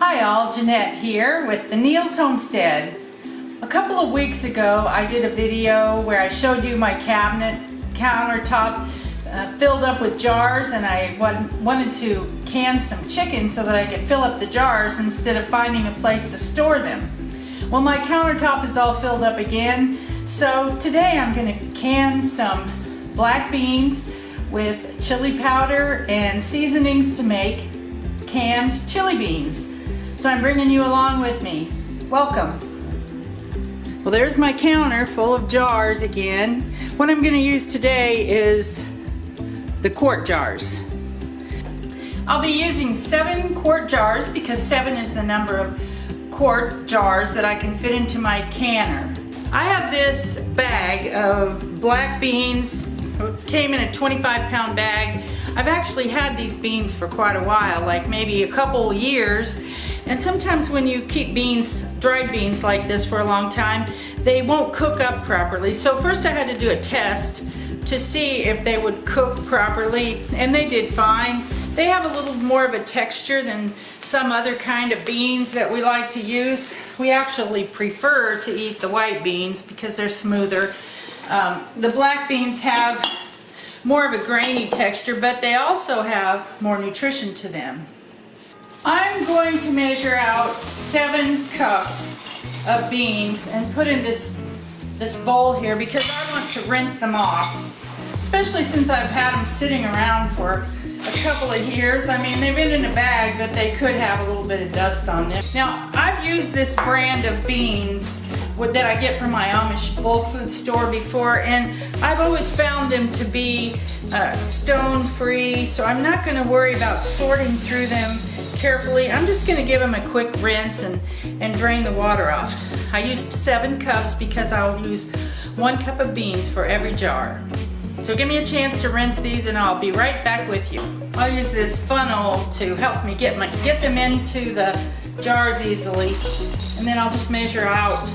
Hi all, Jeanette here with the Neil's Homestead. A couple of weeks ago I did a video where I showed you my cabinet countertop filled up with jars, and I wanted to can some chicken so that I could fill up the jars instead of finding a place to store them. Well, my countertop is all filled up again, so today I'm going to can some black beans with chili powder and seasonings to make canned chili beans. So I'm bringing you along with me. Welcome. Well, there's my counter full of jars again. What I'm going to use today is the quart jars. I'll be using 7 quart jars because 7 is the number of quart jars that I can fit into my canner. I have this bag of black beans. It came in a 25-pound bag. I've actually had these beans for quite a while, like maybe a couple years. And sometimes when you keep beans, dried beans like this for a long time, they won't cook up properly. So first I had to do a test to see if they would cook properly, and they did fine. They have a little more of a texture than some other kind of beans that we like to use. We actually prefer to eat the white beans because they're smoother. The black beans have more of a grainy texture, but they also have more nutrition to them. I'm going to measure out 7 cups of beans and put in this bowl here because I want to rinse them off, especially since I've had them sitting around for a couple of years. I mean, they've been in a bag, but they could have a little bit of dust on them. Now, I've used this brand of beans that I get from my Amish bulk food store before, and I've always found them to be stone free, so I'm not going to worry about sorting through them carefully. I'm just going to give them a quick rinse and drain the water off. I used 7 cups because I'll use 1 cup of beans for every jar. So give me a chance to rinse these and I'll be right back with you. I'll use this funnel to help me get them into the jars easily, and then I'll just measure out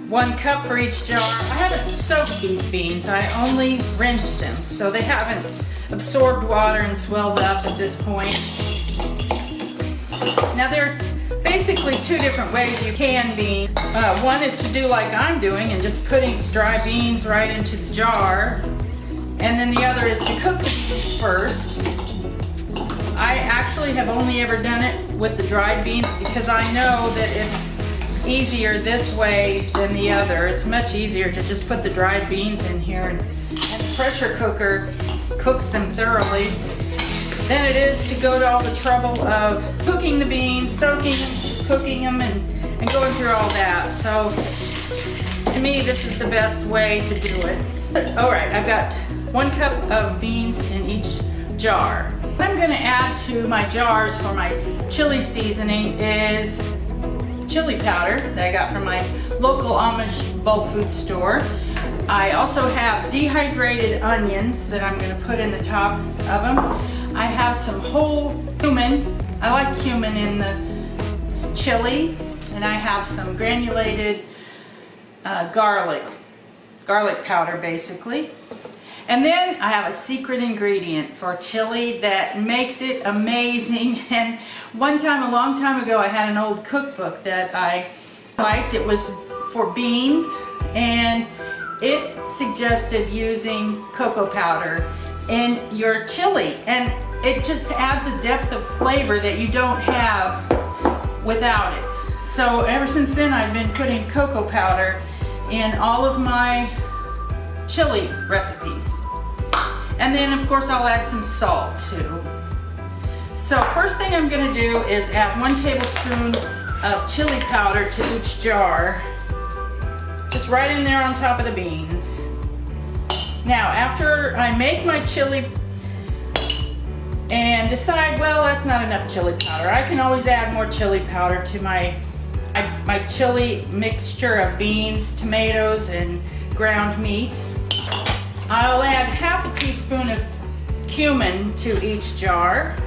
1 cup for each jar. I haven't soaked these beans, I only rinsed them, so they haven't absorbed water and swelled up at this point. Now there are basically 2 different ways you can beans. One is to do like I'm doing and just putting dry beans right into the jar, and then the other is to cook the beans first. I actually have only ever done it with the dried beans because I know that it's easier this way than the other. It's much easier to just put the dried beans in here and the pressure cooker cooks them thoroughly than it is to go to all the trouble of cooking the beans, soaking them, cooking them, and going through all that. So to me, this is the best way to do it. All right, I've got 1 cup of beans in each jar. What I'm going to add to my jars for my chili seasoning is chili powder that I got from my local Amish bulk food store. I also have dehydrated onions that I'm going to put in the top of them. I have some whole cumin. I like cumin in the chili, and I have some granulated garlic powder basically. And then I have a secret ingredient for chili that makes it amazing. And one time, a long time ago, I had an old cookbook that I liked. It was for beans, and it suggested using cocoa powder in your chili. And it just adds a depth of flavor that you don't have without it. So ever since then, I've been putting cocoa powder in all of my chili recipes. And then of course I'll add some salt too. So first thing I'm going to do is add 1 tablespoon of chili powder to each jar, just right in there on top of the beans. Now after I make my chili and decide, well, that's not enough chili powder, I can always add more chili powder to my chili mixture of beans, tomatoes, and ground meat. I'll add half a teaspoon of cumin to each jar,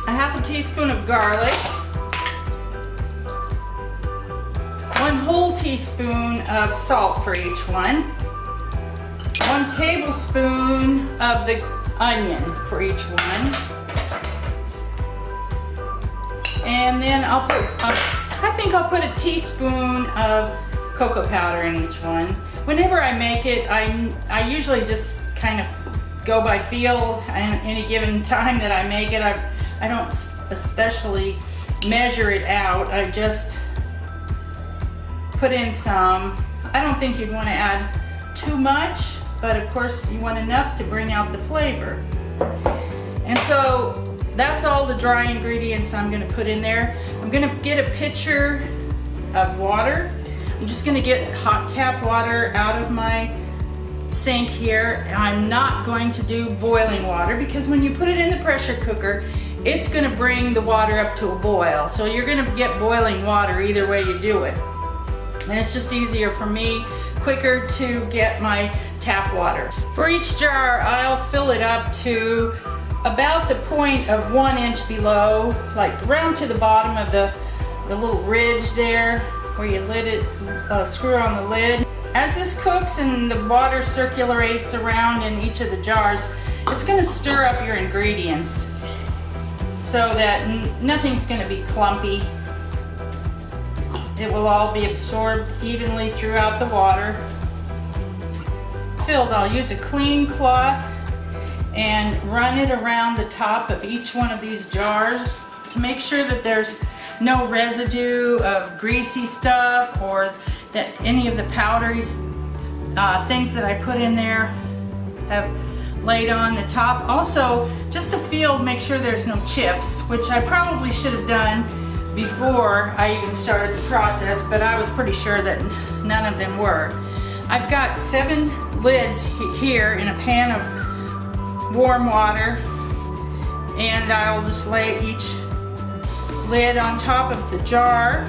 a half a teaspoon of garlic, 1 whole teaspoon of salt for each one, 1 tablespoon of the onion for each one, And then I'll put, I think I'll put a teaspoon of cocoa powder in each one. Whenever I make it, I usually just kind of go by feel and any given time that I make it. I don't especially measure it out. I just put in some. I don't think you'd want to add too much, but of course you want enough to bring out the flavor. And so that's all the dry ingredients I'm going to put in there. I'm going to get a pitcher of water. I'm just going to get hot tap water out of my sink here. I'm not going to do boiling water because when you put it in the pressure cooker, it's going to bring the water up to a boil. So you're going to get boiling water either way you do it. And it's just easier for me, quicker to get my tap water. For each jar, I'll fill it up to about the point of 1 inch below, like around to the bottom of the little ridge there where you screw on the lid. As this cooks and the water circulates around in each of the jars, it's going to stir up your ingredients so that nothing's going to be clumpy. It will all be absorbed evenly throughout the water. Filled, I'll use a clean cloth and run it around the top of each one of these jars to make sure that there's no residue of greasy stuff or that any of the powdery things that I put in there have laid on the top. Also, just to feel, make sure there's no chips, which I probably should have done before I even started the process, but I was pretty sure that none of them were. I've got 7 lids here in a pan of warm water, and I'll just lay each lid on top of the jar.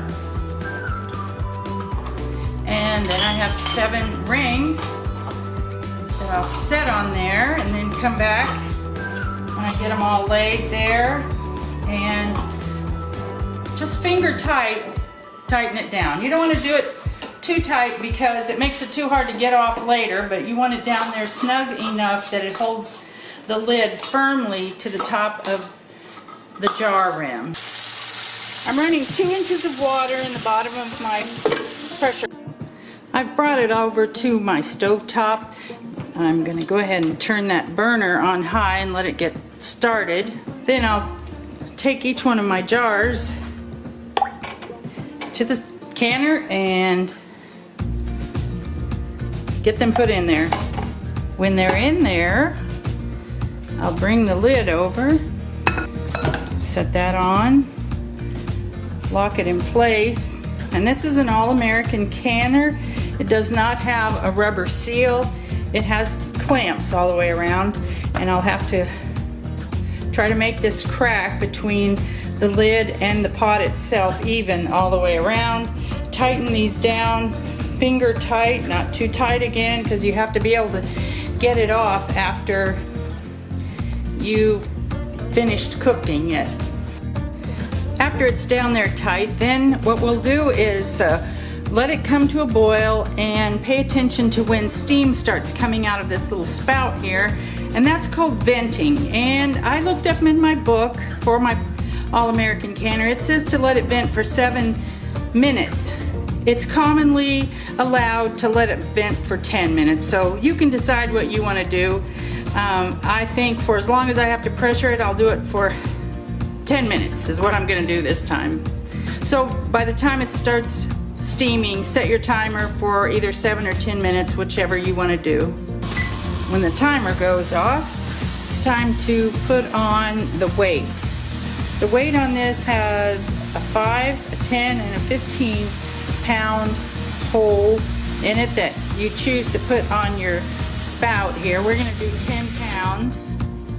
And then I have 7 rings that I'll set on there and then come back when I get them all laid there and just finger tighten it down. You don't want to do it too tight because it makes it too hard to get off later, but you want it down there snug enough that it holds the lid firmly to the top of the jar rim. I'm running 2 inches of water in the bottom of my pressure. I've brought it over to my stove top. I'm going to go ahead and turn that burner on high and let it get started. Then I'll take each one of my jars to the canner and get them put in there. When they're in there, I'll bring the lid over, set that on, lock it in place. And this is an all-American canner. It does not have a rubber seal. It has clamps all the way around, and I'll have to try to make this crack between the lid and the pot itself even all the way around. Tighten these down, finger tight, not too tight again, because you have to be able to get it off after you've finished cooking it. After it's down there tight, then what we'll do is let it come to a boil and pay attention to when steam starts coming out of this little spout here, and that's called venting. And I looked up in my book for my all-American canner, it says to let it vent for 7 minutes. It's commonly allowed to let it vent for 10 minutes, so you can decide what you want to do. I think for as long as I have to pressure it, I'll do it for 10 minutes is what I'm going to do this time. So by the time it starts steaming, set your timer for either 7 or 10 minutes, whichever you want to do. When the timer goes off, it's time to put on the weight. The weight on this has a 5, a 10, and a 15 pound hole in it that you choose to put on your spout here. We're going to do 10 pounds,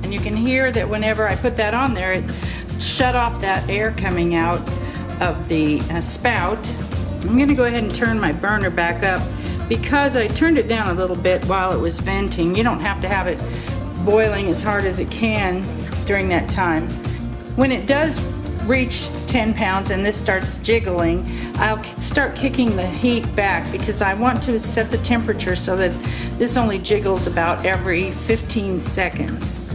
and you can hear that whenever I put that on there, it shut off that air coming out of the spout. I'm going to go ahead and turn my burner back up because I turned it down a little bit while it was venting. You don't have to have it boiling as hard as it can during that time. When it does reach 10 pounds and this starts jiggling, I'll start kicking the heat back because I want to set the temperature so that this only jiggles about every 15 seconds.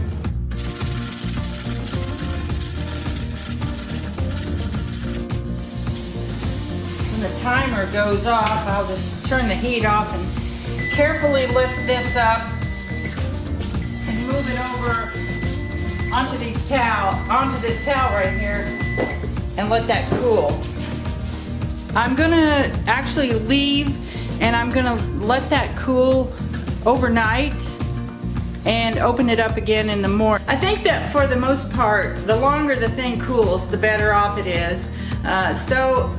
timer goes off, I'll just turn the heat off and carefully lift this up and move it over onto this towel right here and let that cool. I'm gonna actually leave and I'm gonna let that cool overnight and open it up again in the morning. I think that for the most part, the longer the thing cools, the better off it is. So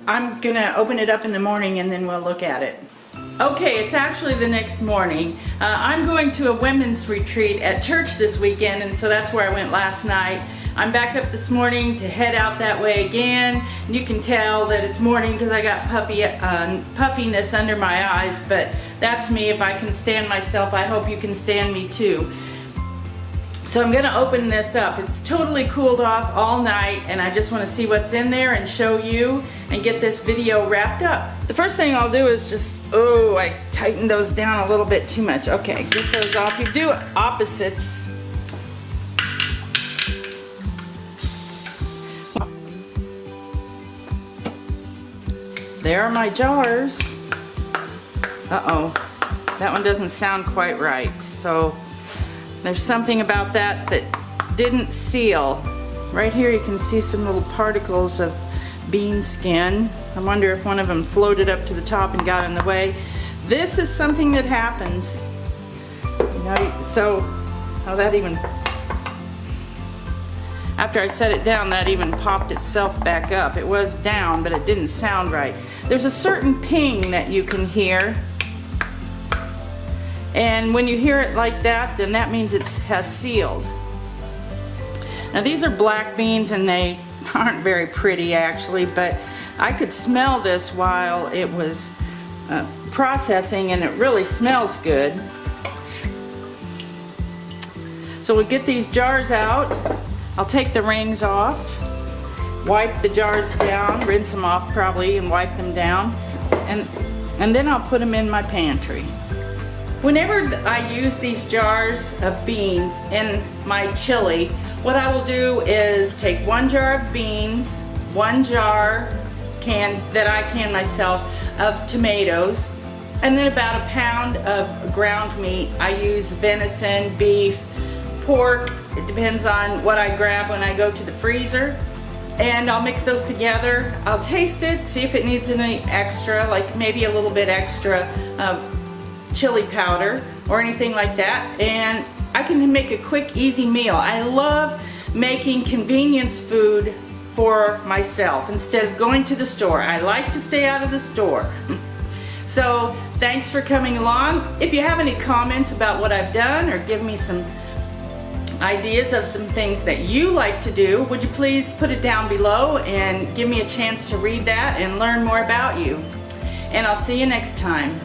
I'm gonna open it up in the morning and then we'll look at it. Okay, it's actually the next morning. I'm going to a women's retreat at church this weekend, and so that's where I went last night. I'm back up this morning to head out that way again. You can tell that it's morning because I got puffiness under my eyes, but that's me. If I can stand myself, I hope you can stand me too. So I'm gonna open this up. It's totally cooled off all night and I just wanna see what's in there and show you and get this video wrapped up. The first thing I'll do is just, oh, I tightened those down a little bit too much. Okay, get those off. You do opposites. There are my jars. Uh-oh, that one doesn't sound quite right. So there's something about that didn't seal. Right here you can see some little particles of bean skin. I wonder if one of them floated up to the top and got in the way. This is something that happens. After I set it down, that even popped itself back up. It was down, but it didn't sound right. There's a certain ping that you can hear. And when you hear it like that, then that means it has sealed. Now these are black beans and they aren't very pretty actually, but I could smell this while it was processing and it really smells good. So we'll get these jars out. I'll take the rings off, wipe the jars down, rinse them off probably and wipe them down, and then I'll put them in my pantry. Whenever I use these jars of beans in my chili, what I will do is take 1 jar of beans, 1 jar that I can myself of tomatoes, and then about a pound of ground meat. I use venison, beef, pork. It depends on what I grab when I go to the freezer. And I'll mix those together. I'll taste it, see if it needs any extra, like maybe a little bit extra chili powder or anything like that, and I can make a quick, easy meal. I love making convenience food for myself instead of going to the store. I like to stay out of the store. So thanks for coming along. If you have any comments about what I've done or give me some ideas of some things that you like to do, would you please put it down below and give me a chance to read that and learn more about you. And I'll see you next time.